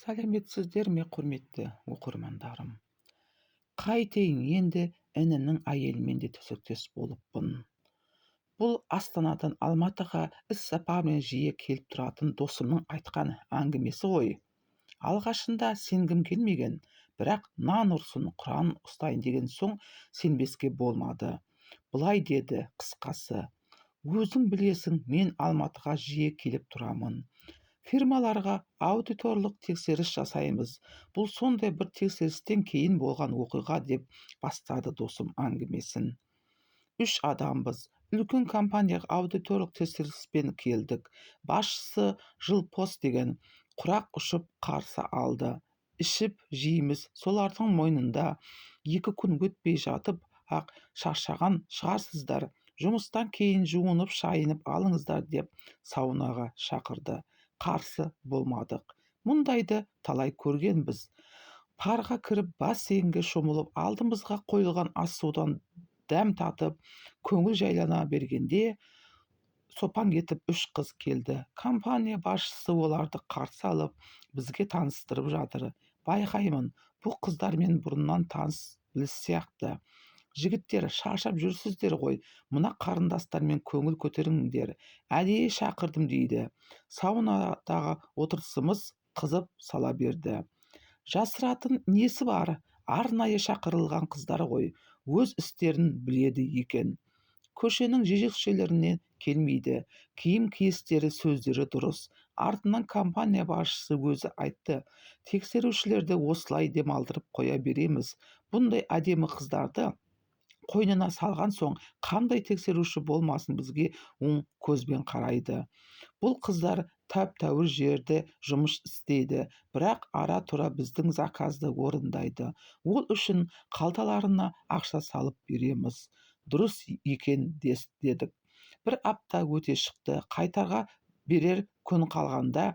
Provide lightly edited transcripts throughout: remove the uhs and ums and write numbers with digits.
Сәлеметсіздер ме, құрметті оқырмандарым? Қайтейін, енді інімнің әйелімен де төсектес болыппын. Бұл Астанадан Алматыға іс-сапармен жиі келіп тұратын досымның айтқан әңгімесі ғой. Алғашында сенгім келмеген, бірақ нан ұрсын Құран ұстайын деген соң сенбеске болмады. Былай деді қысқасы: өзің білесің, мен Алматыға жиі келіп тұрамын. Фирмаларға аудиторлық тексеріс жасаймыз. Бұл сондай бір тексерістен кейін болған оқиға, деп бастады досым әңгімесін. 3 адамбыз. Үлкен компанияға аудиторлық тексеріспен келдік. Басшысы Жылпос деген құрақ ұшып қарсы алды. Ішіп жейміз солардың мойнында. 2 күн өтпей жатып ақ шаршаған шығарсыздар. Жұмыстан кейін жуынып шайынып алыңыздар деп саунаға шақырды. Қарсы болмадық. Мұндайды талай көргенбіз. Парға кіріп бассейнге шомылып, алдымызға қойылған ас судан дәм татып, көңіл жайлана бергенде сопаң етіп 3 қыз келді. Компания басшысы оларды қарсы алып, бізге таныстырып жатыр. Байқаймын, бұл қыздармен бұрыннан таныс біліс сияқты. Жігіттер, шаршап жүрсіздер ғой, мына қарындастармен көңіл көтеріңдер, әдейі шақырдым дейді. Саунадағы отырысымыз қызып сала берді. Жасыратын несі бар? Арнайы шақырылған қыздар ғой, өз істерін біледі екен. Көшенің жезөкшелерінен келмейді. Киім киістері, сөздері дұрыс. Артынан компания басшысы өзі айтты. Тексерушілерді осылай демалдырып қоя береміз. Бұндай әдемі қыздарды қойнына салған соң, қандай тексеруші болмасын, бізге оң көзбен қарайды. Бұл қыздар тәп-тәуір жерде жұмыс істейді, бірақ ара-тұра біздің заказды орындайды. Ол үшін қалталарына ақша салып береміз. Дұрыс екен дедік. 1 апта өте шықты. Қайтарға берер күн қалғанда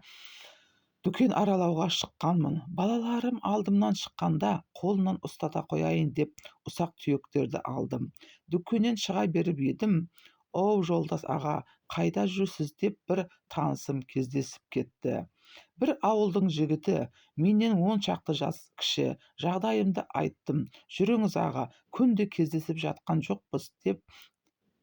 дүкен аралауға шыққанмын. Балаларым алдымнан шыққанда қолынан ұстата қояйын деп ұсақ түйектерді алдым. Дүкеннен шыға беріп едім. Оу, жолдас аға, қайда жүрсіз деп бір танысым кездесіп кетті. Бір ауылдың жігіті, менен 10 шақты жас кіші. Жағдайымды айттым. Жүріңіз аға, күнде кездесіп жатқан жоқпыз деп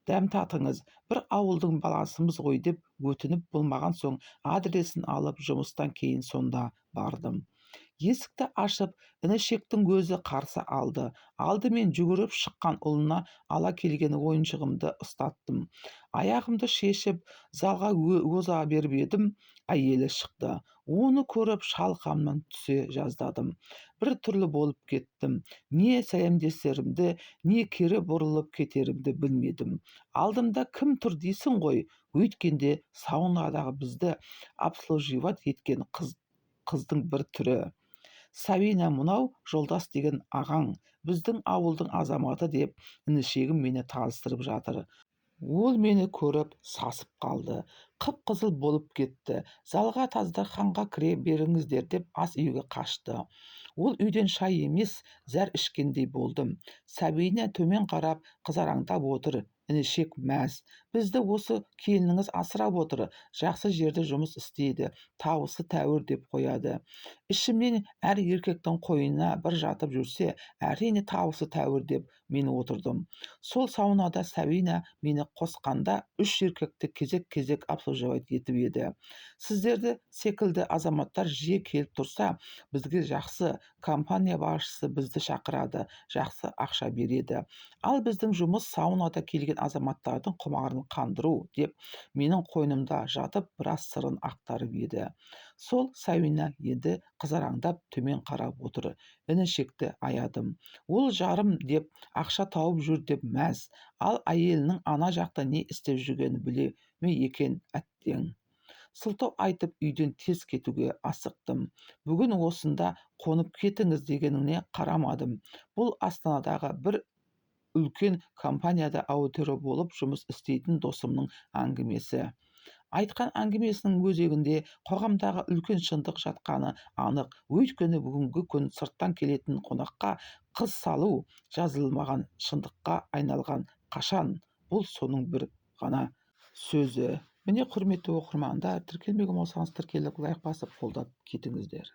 дәм татыңыз. Бір ауылдың баласымыз ғой деп өтініп болмаған соң адресін алып жұмыстан кейін сонда бардым. Есікті ашып, інішектің өзі қарсы алды. Алдымен жүгіріп шыққан ұлына ала келген ойыншығымды ұстаттым. Аяғымды шешіп, залға оза беріп едім, әйелі шықты. Оны көріп шалқамнан түсе жаздадым. Bir түрлі болып кеттім. Не сәлемдесерімді, не кері бұрылып кетерімді білмедім. Алдымда кім тұр дейсің ғой, өйткенде саунадағы бізді обслуживать еткен қыздың бір түрі. Сабина, мынау жолдас деген ағаң, біздің ауылдың азаматы деп інішегім мені таныстырып жатыр. Ол мені көріп сасып қалды. Қып-қызыл болып кетті. Залға дастарханға кіре беріңіздер деп ас үйге қашты. Ол үйден шай емес, зәр ішкендей болдым. Сабина төмен қарап қызараңдап отыр. Інішек мәз. Бізді осы келініңіз асырап отыр. Жақсы жерде жұмыс істейді. Табысы тәуір деп қояды. Ішімнен әр еркектің қойнына бір жатып жүрсе, әрине табысы тәуір деп мен отырдым. Сол саунада Сабина мені қосқанда 3 еркекті кезек-кезек обслуживать етіп еді. Сіздерді секілді азаматтар жиі келіп тұрса, бізге жақсы. Компания басшысы бізді шақырады, жақсы ақша береді. Ал біздің жұмыс саунада келген азаматтардың құмарын қандыру деп менің қойнымда жатып біраз сырын ақтарып еді. Сол Сабина енді қызараңдап төмен қарап отыр. Інішекті аядым. Ол жарым деп ақша тауып жүр деп мәз. Ал әйелінің ана жақта не істеп жүргенін біле ме екен әттең. Сылтау айтып үйден тез кетуге асықтым. Бүгін осында қонып кетіңіз дегеніне қарамадым. Бұл Астанадағы бір үлкен компанияда аудитор болып жұмыс істейтін досымның әңгімесі. Айтқан әңгімесінің өзегінде қоғамдағы үлкен шындық жатқаны анық. Өйткені бүгінгі күн сырттан келетін қонаққа қыз салу жазылмаған шындыққа айналған қашан. Бұл соның бір ғана сөзі. Міне, құрметті оқырмандар, тіркелмеген болсаңыз тіркеліп, лайк басып қолдап кетіңіздер.